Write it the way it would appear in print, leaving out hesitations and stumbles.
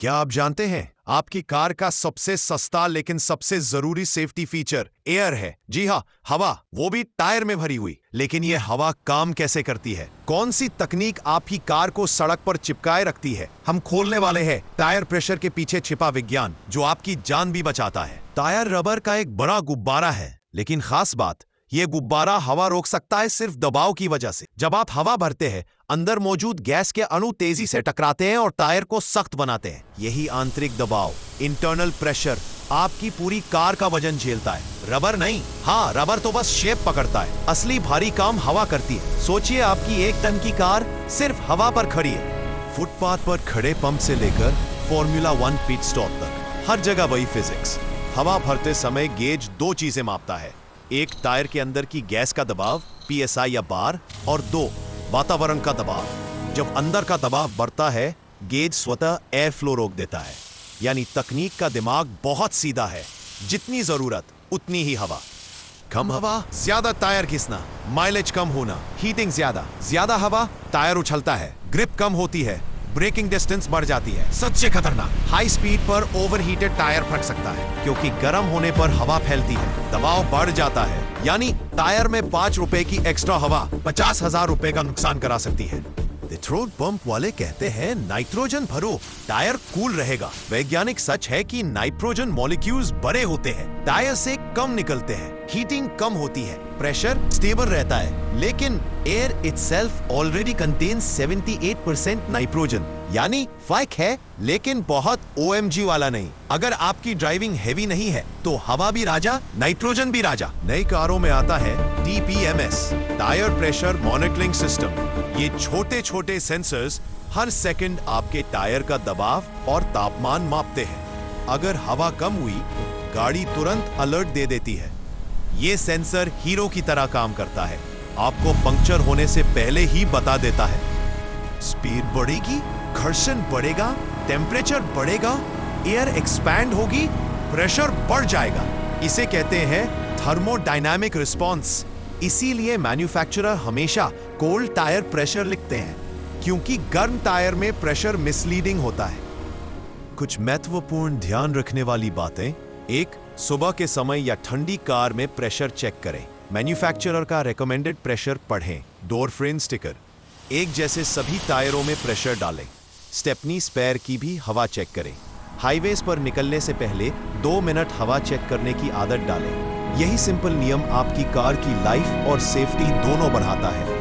क्या आप जानते हैं आपकी कार का सबसे सस्ता लेकिन सबसे जरूरी सेफ्टी फीचर एयर है। जी हाँ, हवा, वो भी टायर में भरी हुई। लेकिन ये हवा काम कैसे करती है? कौन सी तकनीक आपकी कार को सड़क पर चिपकाए रखती है? हम खोलने वाले हैं टायर प्रेशर के पीछे छिपा विज्ञान, जो आपकी जान भी बचाता है। टायर रबर का एक बड़ा गुब्बारा है, लेकिन खास बात, ये गुब्बारा हवा रोक सकता है सिर्फ दबाव की वजह से। जब आप हवा भरते हैं, अंदर मौजूद गैस के अणु तेजी से टकराते हैं और टायर को सख्त बनाते हैं। यही आंतरिक दबाव, इंटरनल प्रेशर, आपकी पूरी कार का वजन झेलता है, रबर नहीं। हाँ, रबर तो बस शेप पकड़ता है, असली भारी काम हवा करती है। सोचिए, आपकी 1 टन की कार सिर्फ हवा पर खड़ी है। फुटपाथ पर खड़े पंप से लेकर फॉर्मूला 1 पिट स्टॉप तक, हर जगह वही फिजिक्स। हवा भरते समय गेज 2 चीजें मापता है। एक, टायर के अंदर की गैस का दबाव PSI या बार, और 2, वातावरण का दबाव। जब अंदर का दबाव बढ़ता है, गेज स्वतः एयर फ्लो रोक देता है। यानी तकनीक का दिमाग बहुत सीधा है, जितनी जरूरत उतनी ही हवा। कम हवा, ज्यादा टायर घिसना, माइलेज कम होना, हीटिंग ज्यादा हवा, टायर उछलता है, ग्रिप कम होती है, ब्रेकिंग डिस्टेंस बढ़ जाती है। सबसे खतरनाक, हाई स्पीड पर ओवरहीटेड टायर फट सकता है, क्योंकि गर्म होने पर हवा फैलती है, दबाव बढ़ जाता है। यानी टायर में 5 रुपए की एक्स्ट्रा हवा 50,000 रुपए का नुकसान करा सकती है। पेट्रोल पंप वाले कहते हैं नाइट्रोजन भरो, टायर कूल रहेगा। वैज्ञानिक सच है कि नाइट्रोजन मॉलिक्यूल्स बड़े होते हैं, टायर से कम निकलते हैं, हीटिंग कम होती है, प्रेशर स्टेबल रहता है। लेकिन air itself already contains 78% nitrogen. यानी फर्क है, लेकिन बहुत OMG वाला नहीं। अगर आपकी ड्राइविंग हेवी नहीं है, तो हवा भी राजा, नाइट्रोजन भी राजा। नई कारों में आता है TPMS, tyre pressure monitoring system. ये छोटे छोटे सेंसर्स हर सेकंड आपके टायर का दबाव और तापमान मापते हैं। अगर हवा कम हुई, गाड़ी तुरंत अलर्ट दे देती है। ये सेंसर हीरो की तरह काम करता है, आपको पंक्चर होने से पहले ही बता देता है। स्पीड बढ़ेगी, घर्षण बढ़ेगा, टेम्परेचर बढ़ेगा, एयर एक्सपैंड होगी, प्रेशर बढ़ जाएगा। इसे कहते हैं थर्मोडायनामिक रिस्पॉन्स। इसीलिए मैन्युफैक्चरर हमेशा कोल्ड टायर प्रेशर लिखते हैं, क्योंकि गर्म टायर में प्रेशर मिसलीडिंग होता है। कुछ महत्वपूर्ण ध्यान रखने वाली बातें। 1, सुबह के समय या ठंडी कार में प्रेशर चेक करें। मैन्युफैक्चरर का रेकमेंडेड प्रेशर पढ़ें। डोर फ्रेम स्टिकर, एक जैसे सभी टायरों में प्रेशर डालें। स्टेपनी स्पेयर की भी हवा चेक करें। हाईवेज पर निकलने से पहले 2 मिनट हवा चेक करने की आदत डालें। यही सिंपल नियम आपकी कार की लाइफ और सेफ्टी दोनों बढ़ाता है।